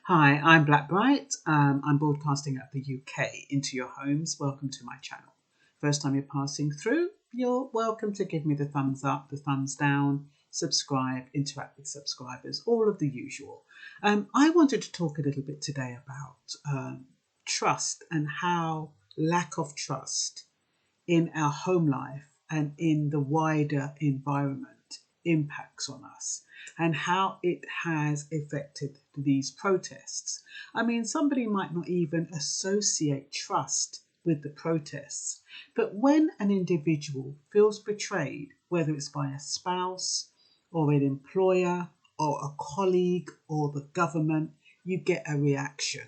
Hi, I'm Blackbright. I'm broadcasting out the UK into your homes. Welcome to my channel. First time you're passing through, you're welcome to give me the thumbs up, the thumbs down, subscribe, interact with subscribers, all of the usual. I wanted to talk a little bit today about trust and how lack of trust in our home life and in the wider environment impacts on us and how it has affected these protests. I mean, somebody might not even associate trust with the protests, but when an individual feels betrayed, whether it's by a spouse or an employer or a colleague or the government, you get a reaction.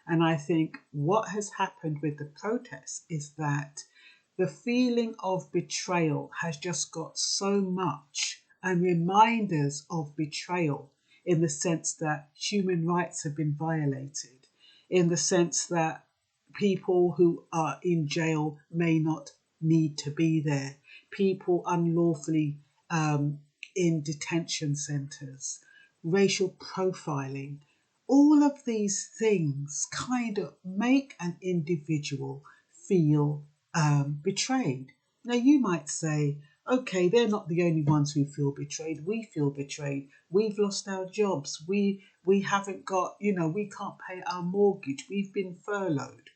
And I think what has happened with the protests is that the feeling of betrayal has just got so much, and reminders of betrayal in the sense that human rights have been violated, in the sense that people who are in jail may not need to be there, people unlawfully in detention centres, racial profiling. All of these things kind of make an individual feel betrayed. Now, you might say, okay, they're not the only ones who feel betrayed. We feel betrayed. We've lost our jobs. We haven't got, we can't pay our mortgage. We've been furloughed.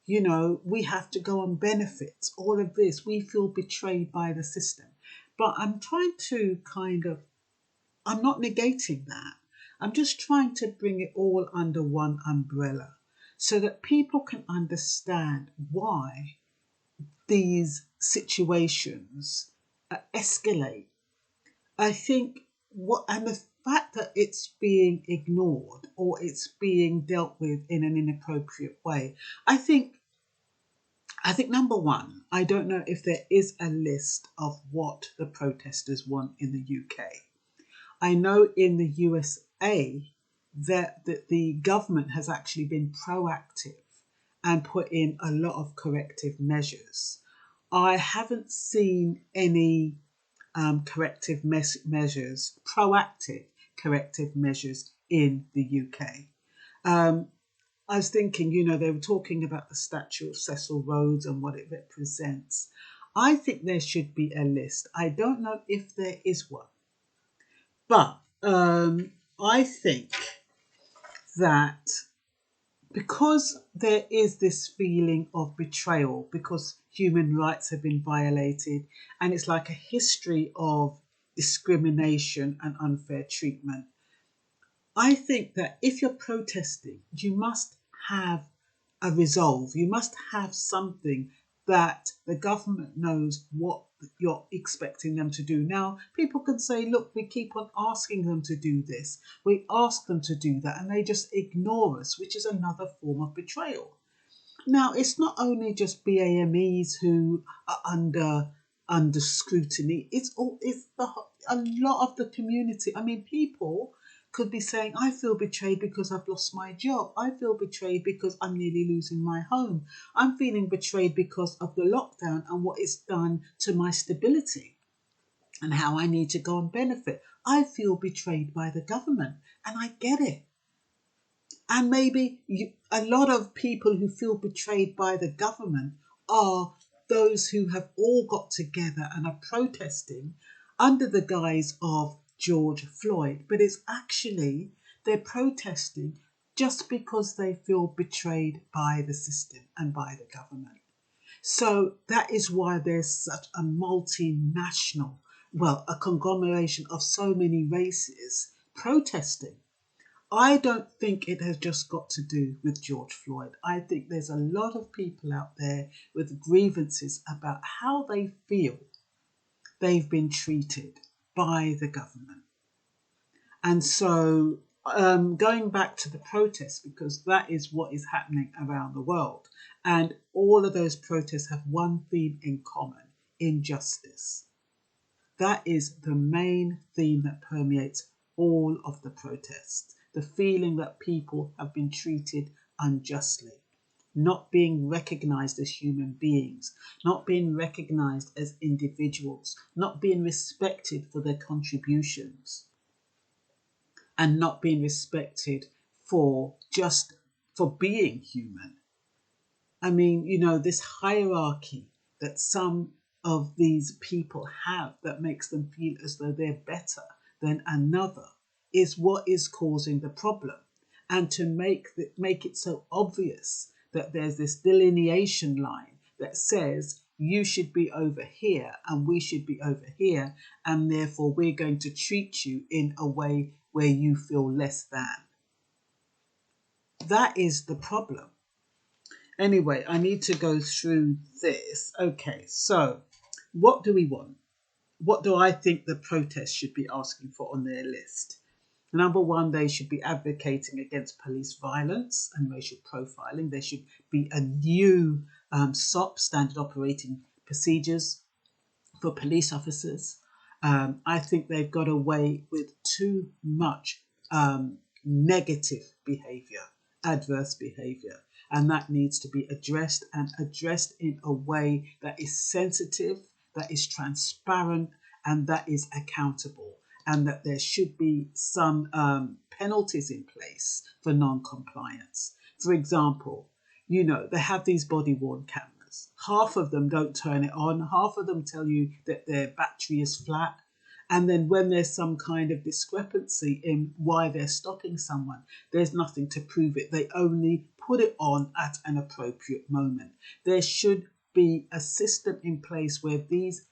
We have to go on benefits. All of this, we feel betrayed by the system. But I'm trying to I'm not negating that. I'm just trying to bring it all under one umbrella so that people can understand why these situations escalate. I think the fact that it's being ignored or it's being dealt with in an inappropriate way. I think number one, I don't know if there is a list of what the protesters want in the UK. I know in the USA that the government has actually been proactive and put in a lot of corrective measures. I haven't seen any proactive corrective measures in the UK. I was thinking, they were talking about the statue of Cecil Rhodes and what it represents. I think there should be a list. I don't know if there is one. But I think that because there is this feeling of betrayal, because human rights have been violated, and it's like a history of discrimination and unfair treatment, I think that if you're protesting, you must have a resolve. You must have something that the government knows what you're expecting them to do. Now, people can say, look, we keep on asking them to do this. We ask them to do that, and they just ignore us, which is another form of betrayal. Now, it's not only just BAMEs who are under scrutiny. It's a lot of the community. I mean, people could be saying, I feel betrayed because I've lost my job. I feel betrayed because I'm nearly losing my home. I'm feeling betrayed because of the lockdown and what it's done to my stability and how I need to go and benefit. I feel betrayed by the government, and I get it. And maybe a lot of people who feel betrayed by the government are those who have all got together and are protesting under the guise of George Floyd, but it's actually they're protesting just because they feel betrayed by the system and by the government. So that is why there's such a multinational, a conglomeration of so many races protesting. I don't think it has just got to do with George Floyd. I think there's a lot of people out there with grievances about how they feel they've been treated by the government. And so going back to the protests, because that is what is happening around the world. And all of those protests have one theme in common: injustice. That is the main theme that permeates all of the protests. The feeling that people have been treated unjustly, not being recognized as human beings, not being recognized as individuals, not being respected for their contributions, and not being respected for being human. I mean, this hierarchy that some of these people have that makes them feel as though they're better than another is what is causing the problem. And to make it so obvious that there's this delineation line that says you should be over here and we should be over here, and therefore we're going to treat you in a way where you feel less than. That is the problem. Anyway, I need to go through this. Okay, so what do we want? What do I think the protests should be asking for on their list? Number one, they should be advocating against police violence and racial profiling. There should be a new SOP, standard operating procedures, for police officers. I think they've got away with too much negative behaviour, adverse behaviour, and that needs to be addressed, and addressed in a way that is sensitive, that is transparent, and that is accountable, and that there should be some penalties in place for non-compliance. For example, they have these body-worn cameras. Half of them don't turn it on. Half of them tell you that their battery is flat. And then when there's some kind of discrepancy in why they're stopping someone, there's nothing to prove it. They only put it on at an appropriate moment. There should be a system in place where these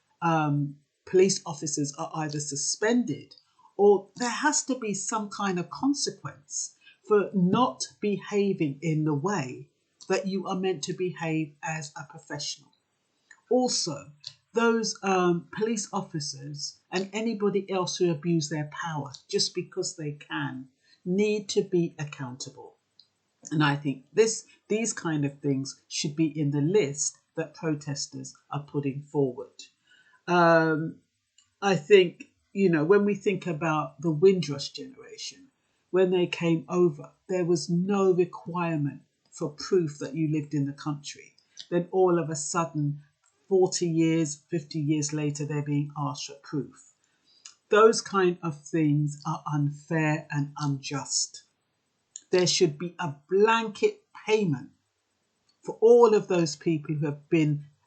police officers are either suspended, or there has to be some kind of consequence for not behaving in the way that you are meant to behave as a professional. Also, those police officers and anybody else who abuse their power just because they can need to be accountable. And I think these kind of things should be in the list that protesters are putting forward. I think, when we think about the Windrush generation, when they came over, there was no requirement for proof that you lived in the country. Then all of a sudden, 40 years, 50 years later, they're being asked for proof. Those kind of things are unfair and unjust. There should be a blanket payment for all of those people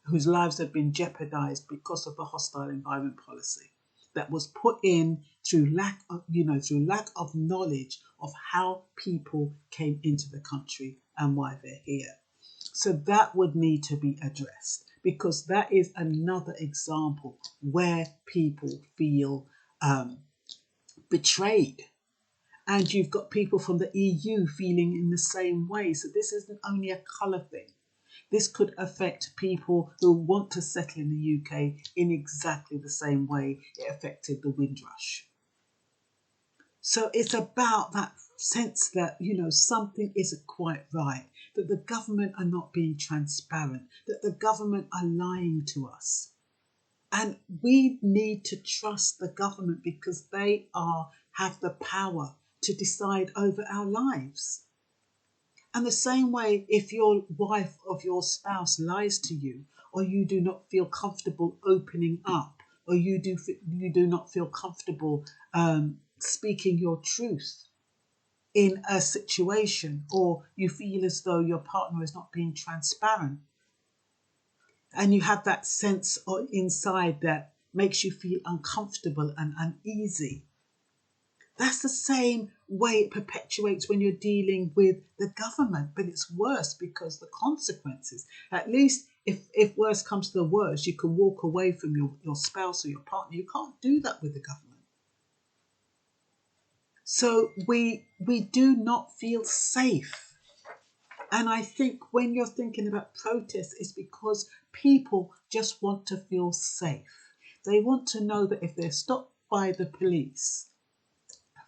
whose lives have been jeopardized because of the hostile environment policy that was put in through lack of knowledge of how people came into the country and why they're here. So that would need to be addressed, because that is another example where people feel betrayed. And you've got people from the EU feeling in the same way. So this isn't only a colour thing. This could affect people who want to settle in the UK in exactly the same way it affected the Windrush. So it's about that sense that, something isn't quite right, that the government are not being transparent, that the government are lying to us. And we need to trust the government because they have the power to decide over our lives. And the same way, if your wife or your spouse lies to you, or you do not feel comfortable opening up, or you do not feel comfortable speaking your truth in a situation, or you feel as though your partner is not being transparent, and you have that sense inside that makes you feel uncomfortable and uneasy, that's the same way it perpetuates when you're dealing with the government, but it's worse because the consequences, at least if worse comes to the worst, you can walk away from your spouse or your partner. You can't do that with the government. So we do not feel safe. And I think when you're thinking about protests, it's because people just want to feel safe. They want to know that if they're stopped by the police,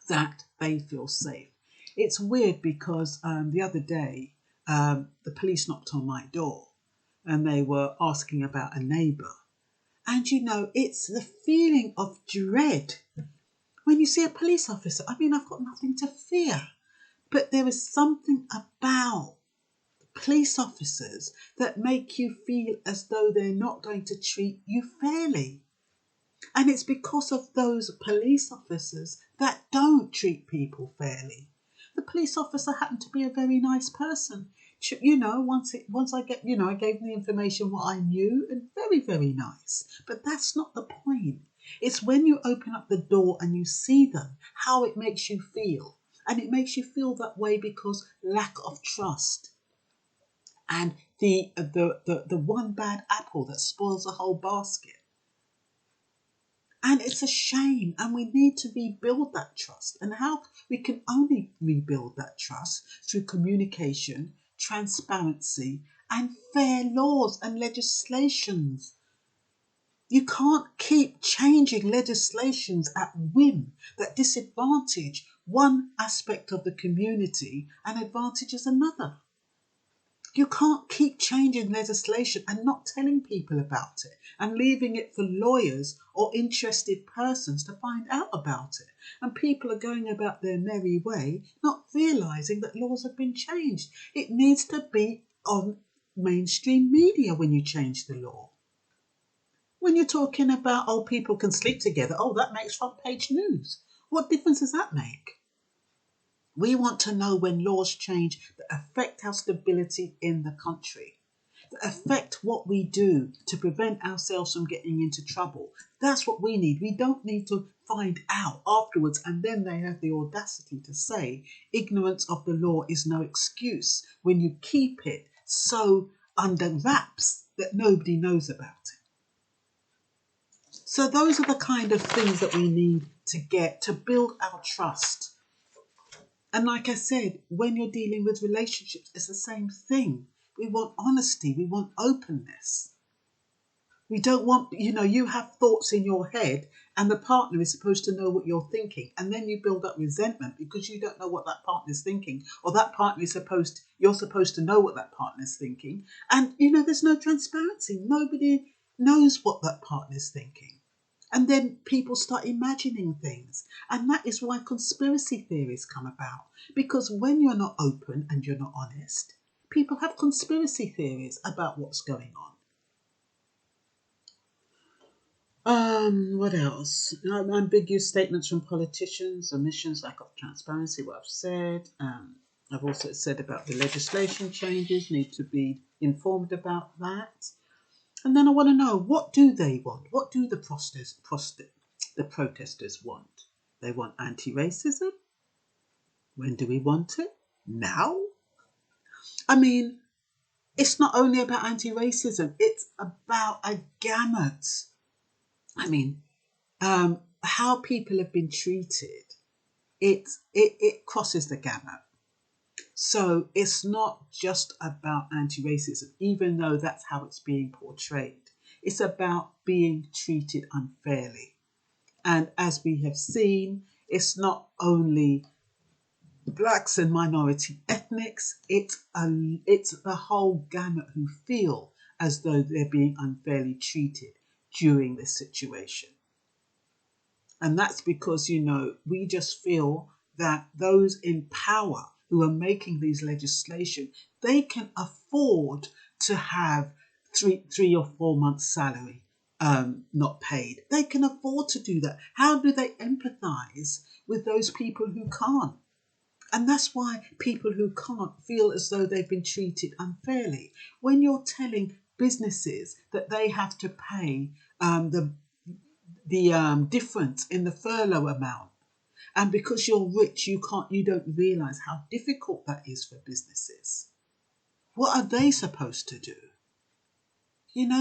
that they feel safe. It's weird because the other day, the police knocked on my door and they were asking about a neighbour. And it's the feeling of dread. When you see a police officer, I've got nothing to fear. But there is something about police officers that make you feel as though they're not going to treat you fairly. And it's because of those police officers that don't treat people fairly. The police officer happened to be a very nice person. You know, once I get, you know, I gave them the information what I knew, and very, very nice. But that's not the point. It's when you open up the door and you see them, how it makes you feel. And it makes you feel that way because lack of trust. And the one bad apple that spoils the whole basket. And it's a shame, and we need to rebuild that trust. And how we can only rebuild that trust through communication, transparency, and fair laws and legislations. You can't keep changing legislations at whim that disadvantage one aspect of the community and advantages another. You can't keep changing legislation and not telling people about it and leaving it for lawyers or interested persons to find out about it. And people are going about their merry way, not realising that laws have been changed. It needs to be on mainstream media when you change the law. When you're talking about, oh, people can sleep together, oh, that makes front page news. What difference does that make? We want to know when laws change that affect our stability in the country, that affect what we do to prevent ourselves from getting into trouble. That's what we need. We don't need to find out afterwards, and then they have the audacity to say ignorance of the law is no excuse when you keep it so under wraps that nobody knows about it. So those are the kind of things that we need to get to build our trust. And like I said, when you're dealing with relationships, it's the same thing. We want honesty. We want openness. We don't want, you have thoughts in your head and the partner is supposed to know what you're thinking. And then you build up resentment because you don't know what that partner is thinking, or that partner is you're supposed to know what that partner is thinking. And, there's no transparency. Nobody knows what that partner is thinking. And then people start imagining things. And that is why conspiracy theories come about. Because when you're not open and you're not honest, people have conspiracy theories about what's going on. What else? Ambiguous statements from politicians, omissions, lack of transparency, what I've said. I've also said about the legislation changes, need to be informed about that. And then I want to know, what do they want? What do the protesters want? They want anti-racism? When do we want it? Now? I mean, it's not only about anti-racism, it's about a gamut. I mean, how people have been treated, it crosses the gamut. So it's not just about anti-racism, even though that's how it's being portrayed. It's about being treated unfairly. And as we have seen, it's not only blacks and minority ethnics, it's the whole gamut who feel as though they're being unfairly treated during this situation. And that's because, we just feel that those in power who are making these legislation, they can afford to have three or 4 months' salary not paid. They can afford to do that. How do they empathise with those people who can't? And that's why people who can't feel as though they've been treated unfairly. When you're telling businesses that they have to pay the difference in the furlough amount, and because you're rich, you don't realise how difficult that is for businesses. What are they supposed to do?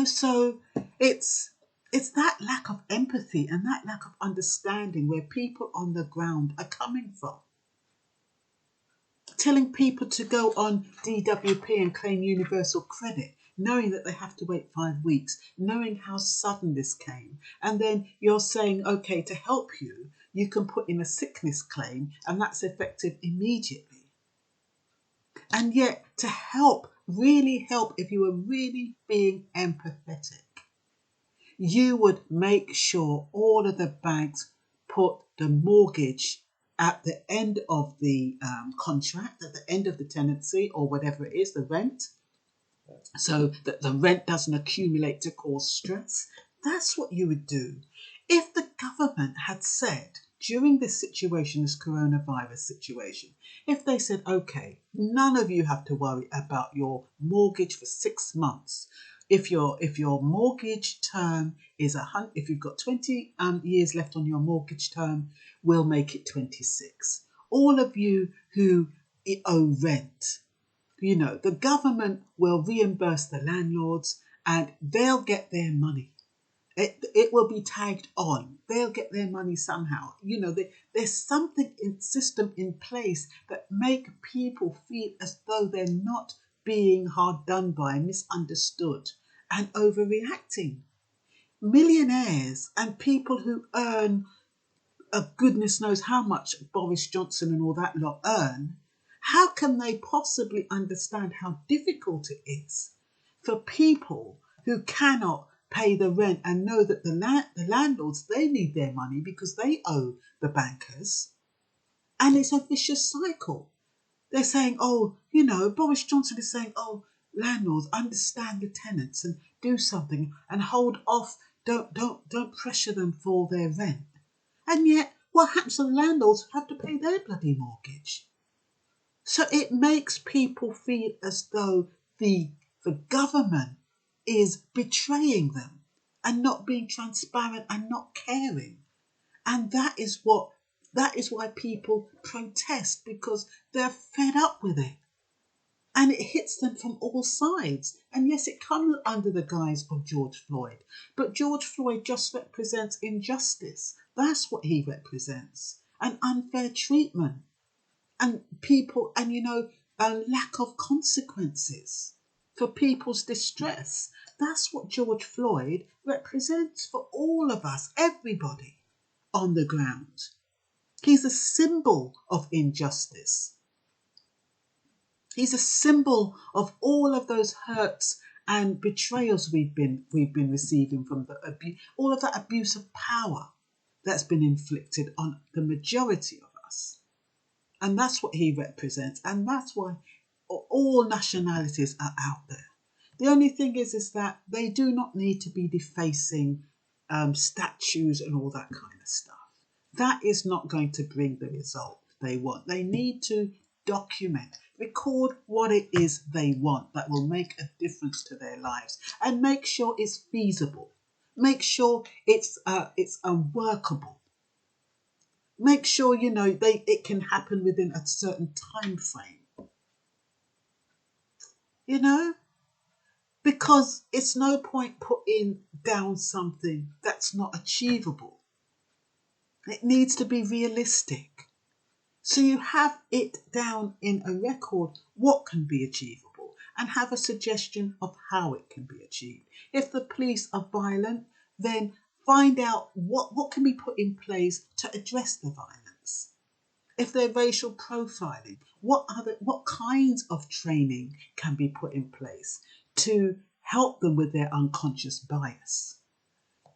So it's that lack of empathy and that lack of understanding where people on the ground are coming from. Telling people to go on DWP and claim universal credit, knowing that they have to wait 5 weeks, knowing how sudden this came. And then you're saying, okay, to help you, you can put in a sickness claim and that's effective immediately. And yet to help, really help, if you were really being empathetic, you would make sure all of the banks put the mortgage at the end of the contract, at the end of the tenancy or whatever it is, the rent, so that the rent doesn't accumulate to cause stress. That's what you would do. If the government had said, during this situation, this coronavirus situation, if they said, okay, none of you have to worry about your mortgage for 6 months. If your mortgage term is if you've got 20 years left on your mortgage term, we'll make it 26. All of you who owe rent, the government will reimburse the landlords and they'll get their money. It will be tagged on. They'll get their money somehow. There's something in system in place that make people feel as though they're not being hard done by, misunderstood, and overreacting. Millionaires and people who earn goodness knows how much Boris Johnson and all that lot earn, how can they possibly understand how difficult it is for people who cannot pay the rent and know that the landlords, they need their money because they owe the bankers? And it's a vicious cycle. They're saying, Boris Johnson is saying, landlords, understand the tenants and do something and hold off, don't pressure them for their rent. And yet, what happens to the landlords who have to pay their bloody mortgage? So it makes people feel as though the government is betraying them and not being transparent and not caring. And that is why people protest, because they're fed up with it. And it hits them from all sides. And yes, it comes under the guise of George Floyd. But George Floyd just represents injustice. That's what he represents. An unfair treatment. And people, and a lack of consequences for people's distress. That's what George Floyd represents for all of us, everybody on the ground. He's a symbol of injustice. He's a symbol of all of those hurts and betrayals we've been receiving from all of that abuse of power that's been inflicted on the majority of us. And that's what he represents. And that's why all nationalities are out there. The only thing is that they do not need to be defacing statues and all that kind of stuff. That is not going to bring the result they want. They need to document, record what it is they want that will make a difference to their lives, and make sure it's feasible. Make sure it's workable. Make sure it can happen within a certain time frame. Because it's no point putting down something that's not achievable. It needs to be realistic. So you have it down in a record what can be achievable and have a suggestion of how it can be achieved. If the police are violent, then find out what can be put in place to address the violence. If they're racial profiling, what kinds of training can be put in place to help them with their unconscious bias?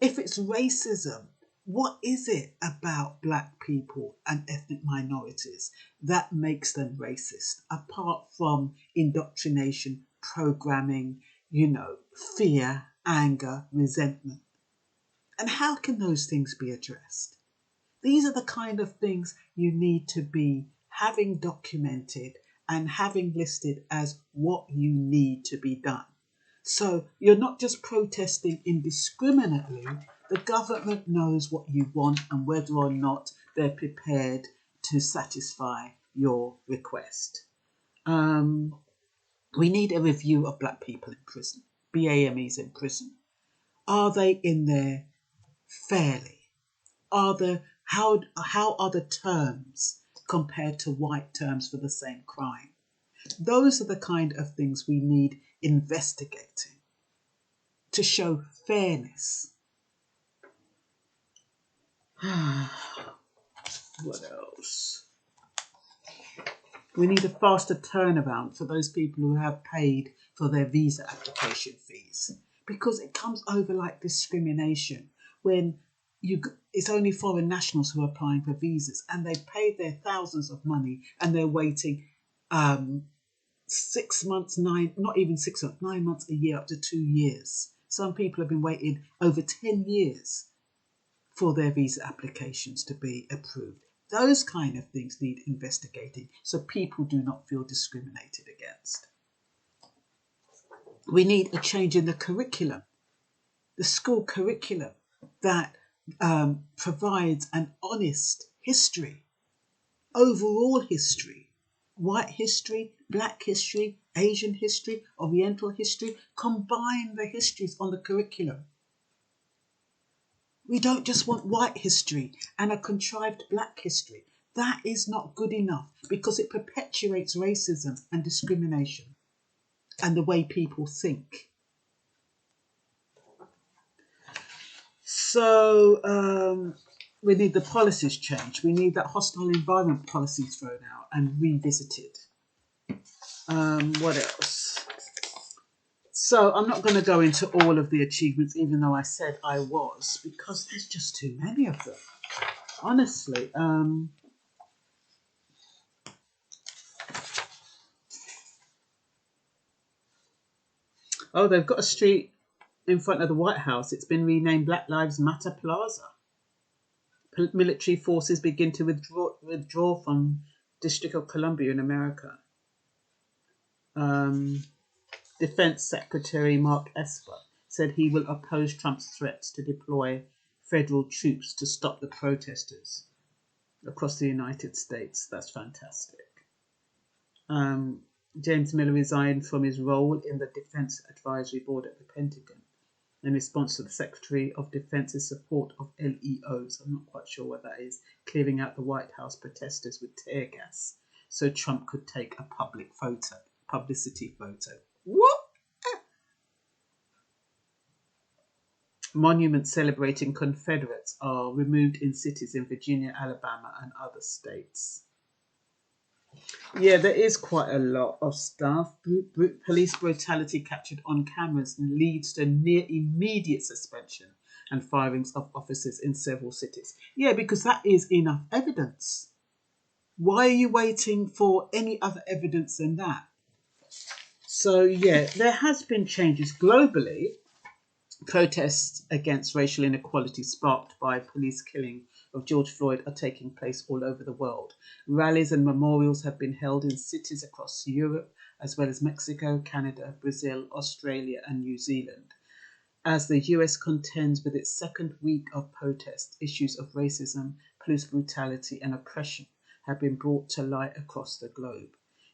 If it's racism, what is it about Black people and ethnic minorities that makes them racist, apart from indoctrination, programming, fear, anger, resentment? And how can those things be addressed? These are the kind of things you need to be having documented and having listed as what you need to be done. So you're not just protesting indiscriminately. The government knows what you want and whether or not they're prepared to satisfy your request. We need a review of Black people in prison, BAMEs in prison. Are they in there fairly? How are the terms compared to white terms for the same crime? Those are the kind of things we need investigating to show fairness. What else? We need a faster turnaround for those people who have paid for their visa application fees, because it comes over like discrimination when it's only foreign nationals who are applying for visas and they paid their thousands of money and they're waiting 6 months, 9 months, a year, up to 2 years. Some people have been waiting over 10 years for their visa applications to be approved. Those kind of things need investigating so people do not feel discriminated against. We need a change in the curriculum, the school curriculum that provides an honest history, overall history, white history, black history, Asian history, Oriental history. Combine the histories on the curriculum. We don't just want white history and a contrived black history. That is not good enough because it perpetuates racism and discrimination and the way people think. So we need the policies changed. We need that hostile environment policy thrown out and revisited. What else? So I'm not going to go into all of the achievements, even though I said I was, because there's just too many of them. Honestly. Oh, they've got a street in front of the White House. It's been renamed Black Lives Matter Plaza. Military forces begin to withdraw from District of Columbia in America. Defense Secretary Mark Esper said he will oppose Trump's threats to deploy federal troops to stop the protesters across the United States. That's fantastic. James Miller resigned from his role in the Defense Advisory Board at the Pentagon in response to the Secretary of Defense's support of LEOs. I'm not quite sure what that is, clearing out the White House protesters with tear gas so Trump could take a publicity photo. What? Monuments celebrating Confederates are removed in cities in Virginia, Alabama, and other states. Yeah, there is quite a lot of stuff. Police brutality captured on cameras leads to near immediate suspension and firings of officers in several cities. Yeah, because that is enough evidence. Why are you waiting for any other evidence than that? So, yeah, there has been changes globally. Protests against racial inequality sparked by police killing of George Floyd are taking place all over the world. Rallies and memorials have been held in cities across Europe, as well as Mexico, Canada, Brazil, Australia, and New Zealand. As the US contends with its second week of protests, issues of racism, police brutality, and oppression have been brought to light across the globe.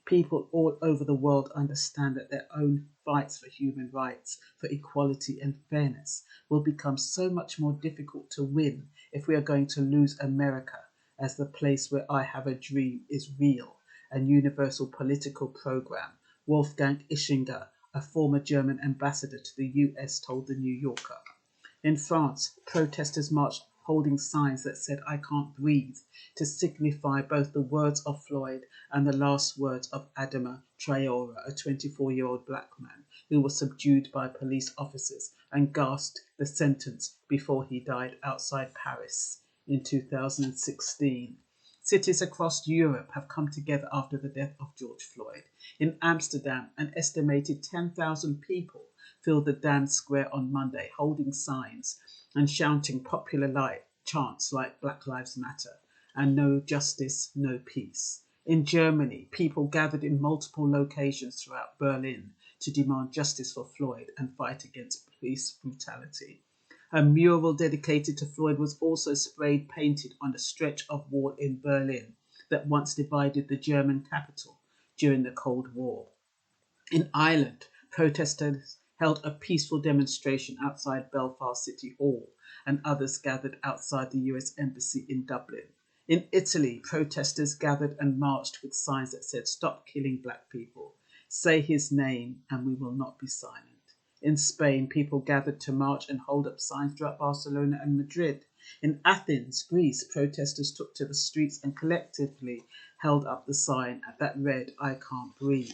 People all over the world understand that their own fights for human rights, for equality and fairness will become so much more difficult to win if we are going to lose America as the place where I have a dream is real and universal political program, Wolfgang Ischinger, a former German ambassador to the US, told the New Yorker. In France, protesters marched holding signs that said "I can't breathe" to signify both the words of Floyd and the last words of Adama Traore, a 24-year-old black man who was subdued by police officers and gasped the sentence before he died outside Paris in 2016. Cities across Europe have come together after the death of George Floyd. In Amsterdam, an estimated 10,000 people filled the Dam Square on Monday, holding signs and shouting popular chants like Black Lives Matter and No Justice, No Peace. In Germany, people gathered in multiple locations throughout Berlin to demand justice for Floyd and fight against police brutality. A mural dedicated to Floyd was also sprayed painted on a stretch of wall in Berlin that once divided the German capital during the Cold War. In Ireland, protesters held a peaceful demonstration outside Belfast City Hall, and others gathered outside the US Embassy in Dublin. In Italy, protesters gathered and marched with signs that said "Stop killing black people. Say his name and we will not be silent." In Spain, people gathered to march and hold up signs throughout Barcelona and Madrid. In Athens, Greece, protesters took to the streets and collectively held up the sign that read "I can't breathe."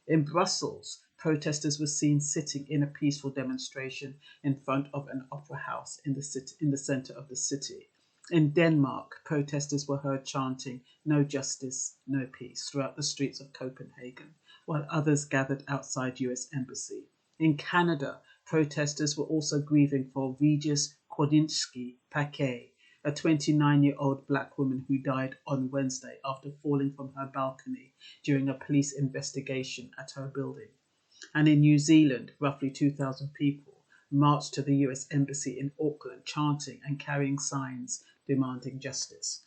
In Brussels, protesters were seen sitting in a peaceful demonstration in front of an opera house in the centre of the city. In Denmark, protesters were heard chanting "No justice, no peace" throughout the streets of Copenhagen, while others gathered outside US Embassy. In Canada, protesters were also grieving for Regis Kordinsky Paquet, a 29-year-old black woman who died on Wednesday after falling from her balcony during a police investigation at her building. And in New Zealand, roughly 2,000 people marched to the US Embassy in Auckland, chanting and carrying signs demanding justice.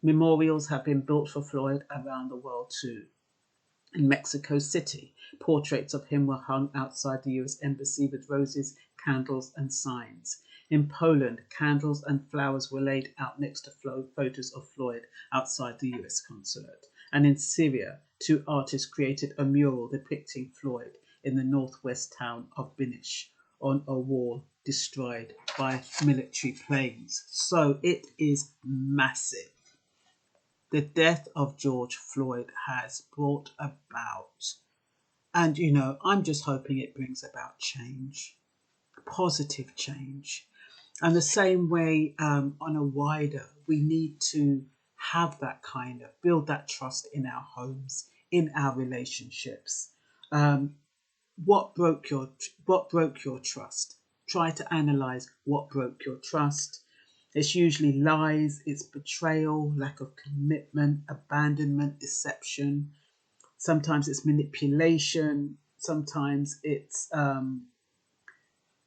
Memorials have been built for Floyd around the world too. In Mexico City, portraits of him were hung outside the US Embassy with roses, candles, and signs. In Poland, candles and flowers were laid out next to photos of Floyd outside the US consulate. And in Syria, 2 artists created a mural depicting Floyd in the northwest town of Binish on a wall destroyed by military planes. So it is massive. The death of George Floyd has brought about, and I'm just hoping it brings about change, positive change. And the same way, on a wider, we need to have that kind of, build that trust in our homes, in our relationships. What broke your trust? Try to analyze what broke your trust. It's usually lies, it's betrayal, lack of commitment, abandonment, deception. Sometimes it's manipulation. Sometimes it's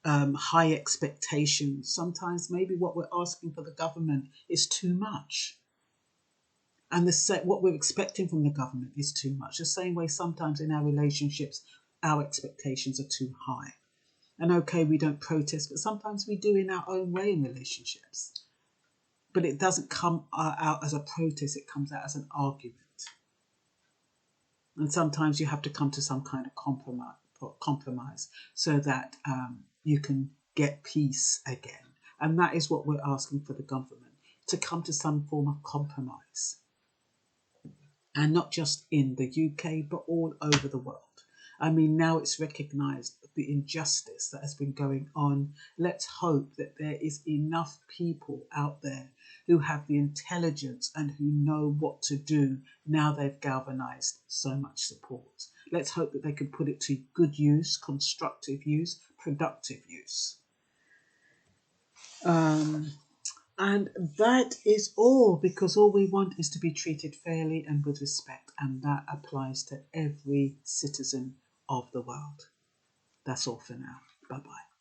high expectations. Sometimes maybe what we're asking for the government is too much. And what we're expecting from the government is too much. The same way sometimes in our relationships, our expectations are too high. And okay, we don't protest, but sometimes we do in our own way in relationships. But it doesn't come out as a protest, it comes out as an argument. And sometimes you have to come to some kind of compromise so that you can get peace again. And that is what we're asking for the government, to come to some form of compromise. And not just in the UK, but all over the world. I mean, now it's recognised the injustice that has been going on. Let's hope that there is enough people out there who have the intelligence and who know what to do now they've galvanised so much support. Let's hope that they can put it to good use, constructive use, productive use. And that is all, because all we want is to be treated fairly and with respect, and that applies to every citizen of the world. That's all for now. Bye-bye.